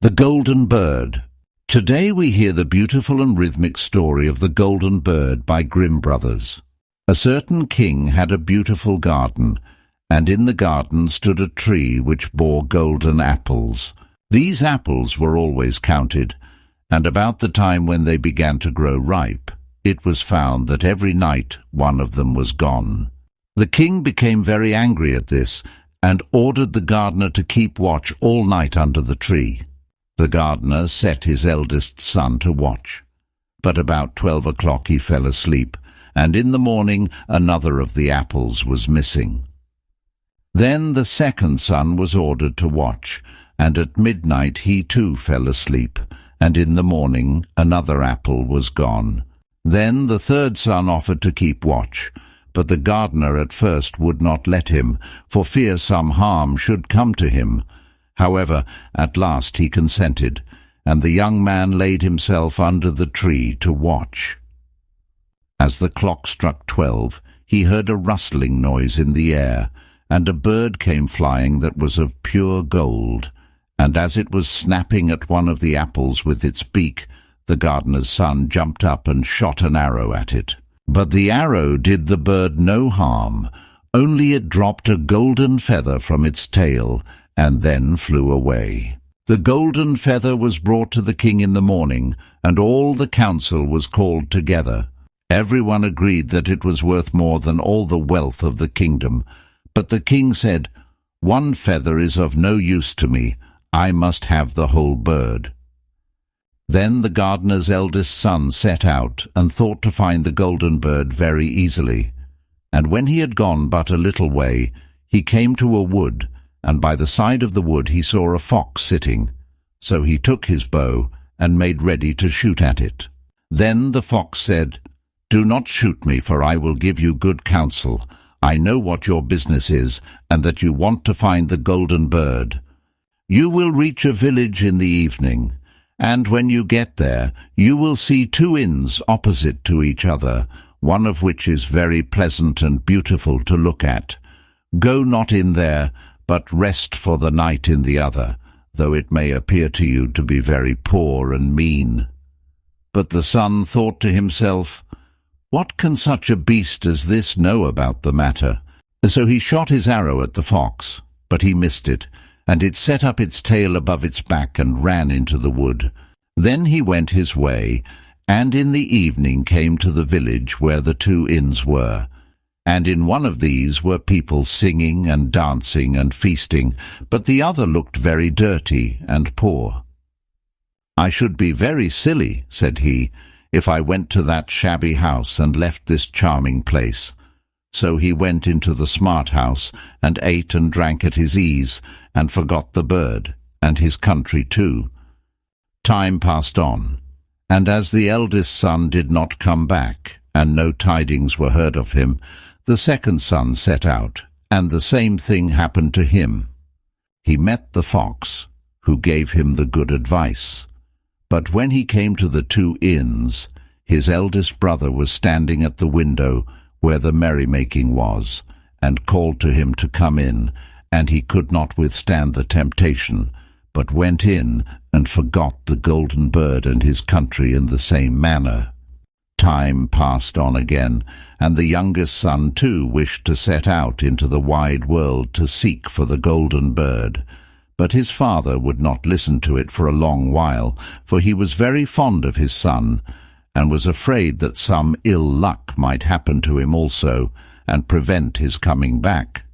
The Golden Bird. Today we hear the beautiful and rhythmic story of the Golden Bird by Grimm Brothers. A certain king had a beautiful garden, and in the garden stood a tree which bore golden apples. These apples were always counted, and about the time when they began to grow ripe, it was found that every night one of them was gone. The king became very angry at this, and ordered the gardener to keep watch all night under the tree. The gardener set his eldest son to watch, but about 12 o'clock he fell asleep, and in the morning another of the apples was missing. Then the second son was ordered to watch, and at midnight he too fell asleep, and in the morning another apple was gone. Then the third son offered to keep watch, but the gardener at first would not let him, for fear some harm should come to him. However, at last he consented, and the young man laid himself under the tree to watch. As the clock struck 12, he heard a rustling noise in the air, and a bird came flying that was of pure gold, and as it was snapping at one of the apples with its beak, the gardener's son jumped up and shot an arrow at it. But the arrow did the bird no harm, only it dropped a golden feather from its tail, and then flew away. The golden feather was brought to the king in the morning, and all the council was called together. Everyone agreed that it was worth more than all the wealth of the kingdom. But the king said, "One feather is of no use to me. I must have the whole bird." Then the gardener's eldest son set out, and thought to find the golden bird very easily. And when he had gone but a little way, he came to a wood, and by the side of the wood he saw a fox sitting. So he took his bow, and made ready to shoot at it. Then the fox said, "Do not shoot me, for I will give you good counsel. I know what your business is, and that you want to find the golden bird. You will reach a village in the evening, and when you get there, you will see two inns opposite to each other, one of which is very pleasant and beautiful to look at. Go not in there, but rest for the night in the other, though it may appear to you to be very poor and mean." But the son thought to himself, "What can such a beast as this know about the matter?" So he shot his arrow at the fox, but he missed it, and it set up its tail above its back and ran into the wood. Then he went his way, and in the evening came to the village where the two inns were. And in one of these were people singing and dancing and feasting, but the other looked very dirty and poor. "I should be very silly," said he, "if I went to that shabby house and left this charming place." So he went into the smart house, and ate and drank at his ease, and forgot the bird, and his country too. Time passed on, and as the eldest son did not come back, and no tidings were heard of him, the second son set out, and the same thing happened to him. He met the fox, who gave him the good advice. But when he came to the two inns, his eldest brother was standing at the window where the merrymaking was, and called to him to come in, and he could not withstand the temptation, but went in and forgot the golden bird and his country in the same manner. Time passed on again, and the youngest son too wished to set out into the wide world to seek for the golden bird. But his father would not listen to it for a long while, for he was very fond of his son, and was afraid that some ill luck might happen to him also, and prevent his coming back.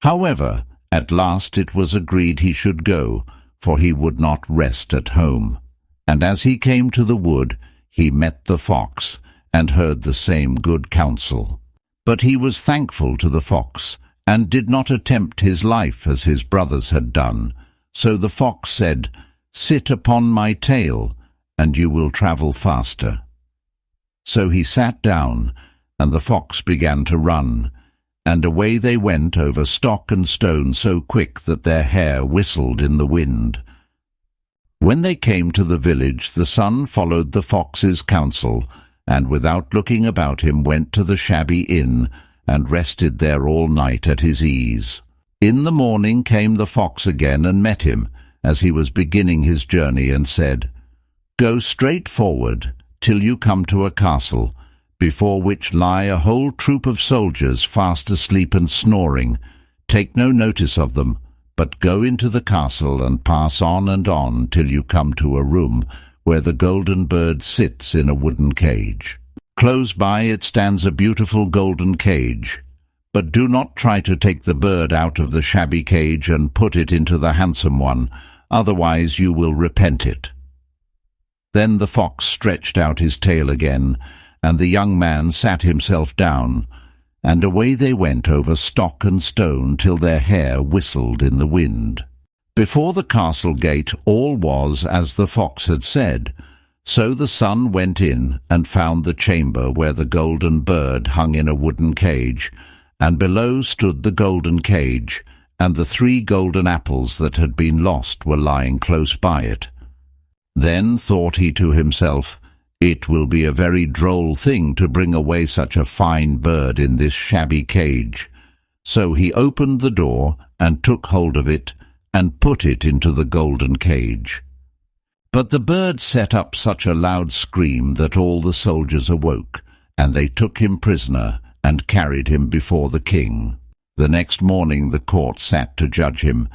However, at last it was agreed he should go, for he would not rest at home. And as he came to the wood, he met the fox, and heard the same good counsel. But he was thankful to the fox, and did not attempt his life as his brothers had done. So the fox said, "Sit upon my tail, and you will travel faster." So he sat down, and the fox began to run, and away they went over stock and stone so quick that their hair whistled in the wind. When they came to the village, the son followed the fox's counsel, and without looking about him went to the shabby inn, and rested there all night at his ease. In the morning came the fox again and met him, as he was beginning his journey, and said, "Go straight forward till you come to a castle, before which lie a whole troop of soldiers fast asleep and snoring. Take no notice of them, but go into the castle and pass on and on till you come to a room where the golden bird sits in a wooden cage. Close by it stands a beautiful golden cage, but do not try to take the bird out of the shabby cage and put it into the handsome one, otherwise you will repent it." Then the fox stretched out his tail again, and the young man sat himself down, and away they went over stock and stone till their hair whistled in the wind. Before the castle gate all was as the fox had said, so the son went in and found the chamber where the golden bird hung in a wooden cage, and below stood the golden cage, and the 3 golden apples that had been lost were lying close by it. Then thought he to himself, "It will be a very droll thing to bring away such a fine bird in this shabby cage." So he opened the door and took hold of it and put it into the golden cage. But the bird set up such a loud scream that all the soldiers awoke, and they took him prisoner and carried him before the king. The next morning the court sat to judge him,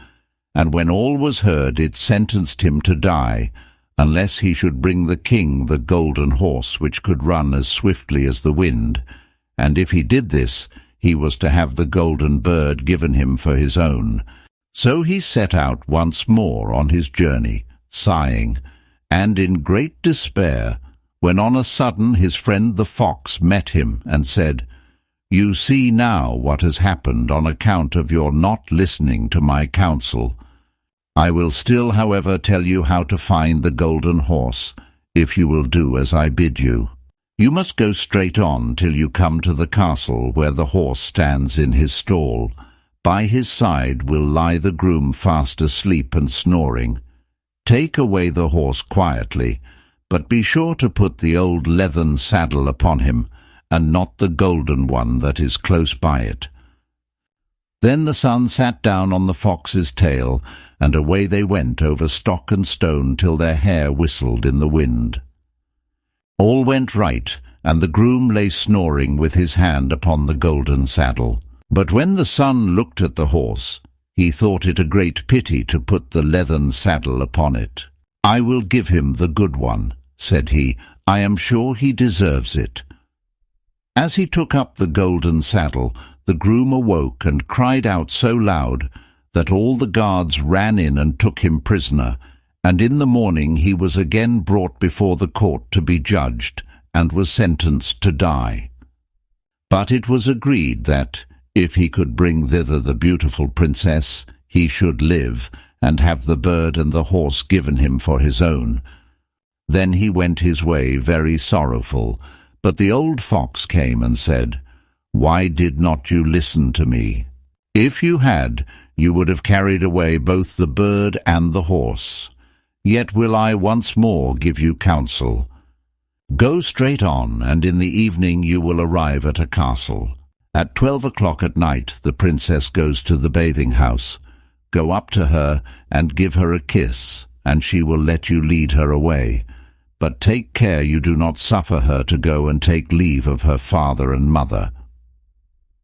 and when all was heard it sentenced him to die, unless he should bring the king the golden horse which could run as swiftly as the wind, and if he did this, he was to have the golden bird given him for his own. So he set out once more on his journey, sighing, and in great despair, when on a sudden his friend the fox met him and said, "You see now what has happened on account of your not listening to my counsel. I will still, however, tell you how to find the golden horse, if you will do as I bid you. You must go straight on till you come to the castle where the horse stands in his stall. By his side will lie the groom fast asleep and snoring. Take away the horse quietly, but be sure to put the old leathern saddle upon him, and not the golden one that is close by it." Then the son sat down on the fox's tail, and away they went over stock and stone till their hair whistled in the wind. All went right, and the groom lay snoring with his hand upon the golden saddle. But when the son looked at the horse, he thought it a great pity to put the leathern saddle upon it. "I will give him the good one," said he. "I am sure he deserves it." As he took up the golden saddle, the groom awoke and cried out so loud that all the guards ran in and took him prisoner, and in the morning he was again brought before the court to be judged, and was sentenced to die. But it was agreed that, if he could bring thither the beautiful princess, he should live, and have the bird and the horse given him for his own. Then he went his way very sorrowful, but the old fox came and said, "Why did not you listen to me? If you had, you would have carried away both the bird and the horse. Yet will I once more give you counsel. Go straight on, and in the evening you will arrive at a castle. At 12 o'clock at night the princess goes to the bathing-house. Go up to her and give her a kiss, and she will let you lead her away. But take care you do not suffer her to go and take leave of her father and mother."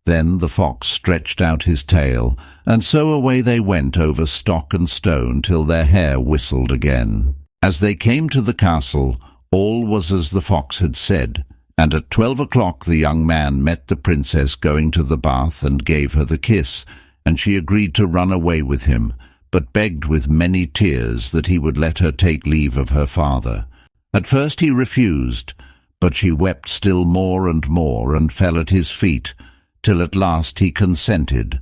Then the fox stretched out his tail, and so away they went over stock and stone till their hair whistled again. As they came to the castle, all was as the fox had said, and at 12 o'clock the young man met the princess going to the bath and gave her the kiss, and she agreed to run away with him, but begged with many tears that he would let her take leave of her father. At first he refused, but she wept still more and fell at his feet, till at last he consented.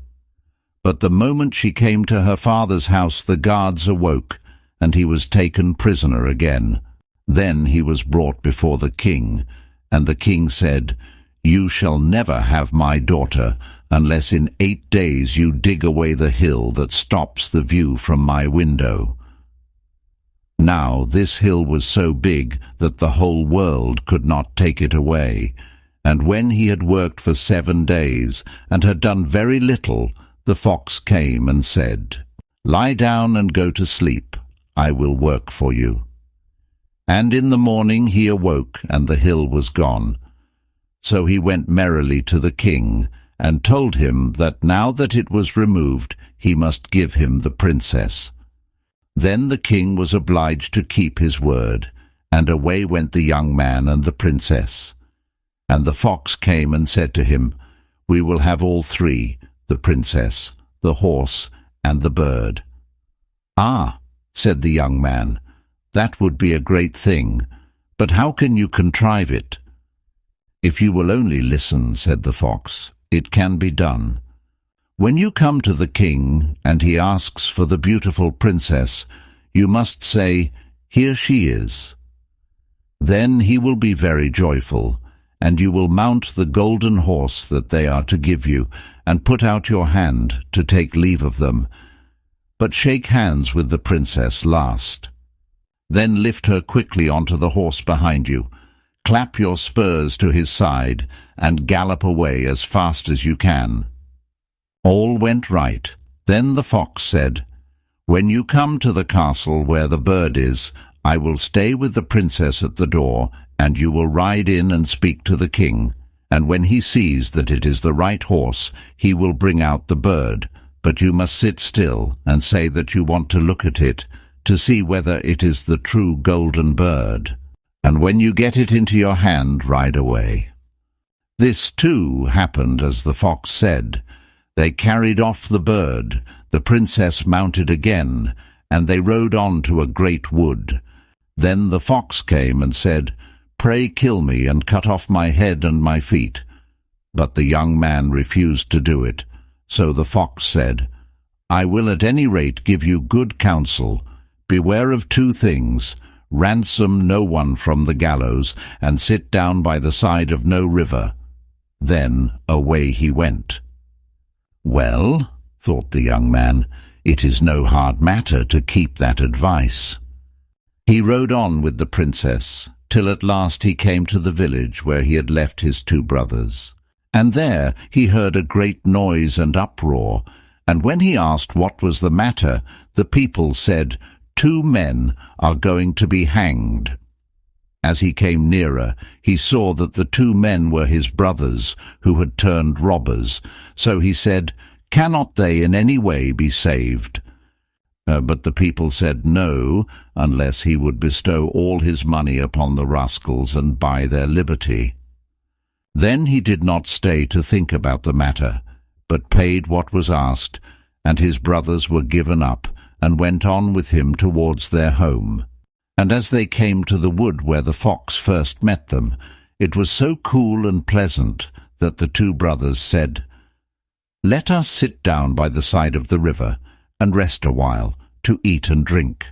But the moment she came to her father's house the guards awoke, and he was taken prisoner again. Then he was brought before the king, and the king said, "You shall never have my daughter, unless in 8 days you dig away the hill that stops the view from my window." Now this hill was so big that the whole world could not take it away, and when he had worked for 7 days, and had done very little, the fox came and said, Lie down and go to sleep. I will work for you." And in the morning he awoke, and the hill was gone. So he went merrily to the king, and told him that now that it was removed, he must give him the princess. Then the king was obliged to keep his word, and away went the young man and the princess. And the fox came and said to him, "We will have all three, the princess, the horse, and the bird." "Ah," said the young man, "that would be a great thing, but how can you contrive it?" "If you will only listen," said the fox, "it can be done. When you come to the king, and he asks for the beautiful princess, you must say, 'Here she is.' Then he will be very joyful, and you will mount the golden horse that they are to give you, and put out your hand to take leave of them. But shake hands with the princess last. Then lift her quickly onto the horse behind you, clap your spurs to his side, and gallop away as fast as you can." All went right. Then the fox said, "When you come to the castle where the bird is, I will stay with the princess at the door, and you will ride in and speak to the king. And when he sees that it is the right horse, he will bring out the bird. But you must sit still and say that you want to look at it, to see whether it is the true golden bird. And when you get it into your hand, ride away." This too happened as the fox said. They carried off the bird, the princess mounted again, and they rode on to a great wood. Then the fox came and said, "Pray kill me and cut off my head and my feet." But the young man refused to do it. So the fox said, "I will at any rate give you good counsel. Beware of two things. Ransom no one from the gallows, and sit down by the side of no river." Then away he went. "Well," thought the young man, "it is no hard matter to keep that advice." He rode on with the princess, till at last he came to the village where he had left his two brothers. And there he heard a great noise and uproar, and when he asked what was the matter, the people said, "2 men are going to be hanged." As he came nearer, he saw that the 2 men were his brothers, who had turned robbers. So he said, "Cannot they in any way be saved?" But the people said no, unless he would bestow all his money upon the rascals and buy their liberty. Then he did not stay to think about the matter, but paid what was asked, and his brothers were given up, and went on with him towards their home. And as they came to the wood where the fox first met them, it was so cool and pleasant that the 2 brothers said, "Let us sit down by the side of the river, and rest a while, to eat and drink."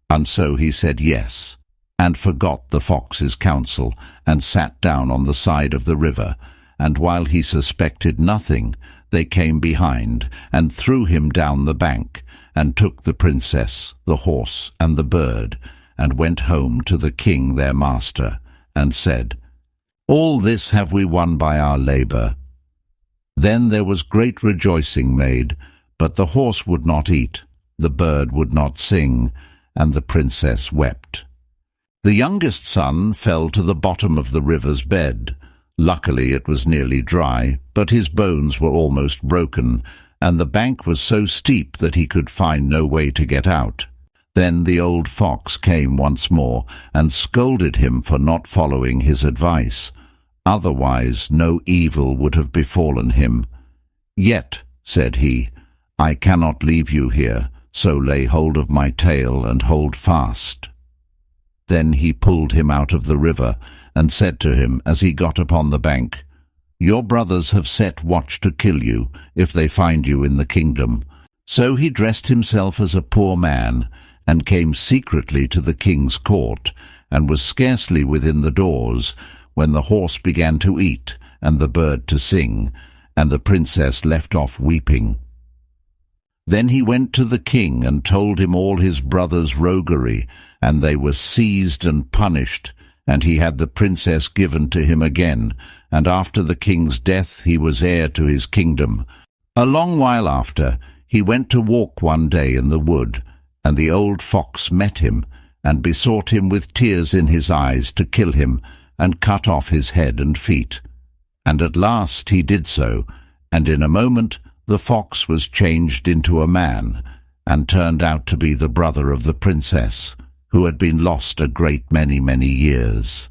And so he said yes, and forgot the fox's counsel, and sat down on the side of the river, and while he suspected nothing, they came behind, and threw him down the bank, and took the princess, the horse, and the bird, and went home to the king their master, and said, "All this have we won by our labour." Then there was great rejoicing made, but the horse would not eat, the bird would not sing, and the princess wept. The youngest son fell to the bottom of the river's bed. Luckily it was nearly dry, but his bones were almost broken, and the bank was so steep that he could find no way to get out. Then the old fox came once more, and scolded him for not following his advice. Otherwise no evil would have befallen him. "Yet," said he, "I cannot leave you here, so lay hold of my tail and hold fast." Then he pulled him out of the river, and said to him as he got upon the bank, "Your brothers have set watch to kill you, if they find you in the kingdom." So he dressed himself as a poor man, and came secretly to the king's court, and was scarcely within the doors, when the horse began to eat, and the bird to sing, and the princess left off weeping. Then he went to the king, and told him all his brothers' roguery, and they were seized and punished, and he had the princess given to him again, and after the king's death he was heir to his kingdom. A long while after, He went to walk one day in the wood, and the old fox met him, and besought him with tears in his eyes to kill him, and cut off his head and feet. And at last he did so, and in a moment the fox was changed into a man, and turned out to be the brother of the princess, who had been lost a great many years.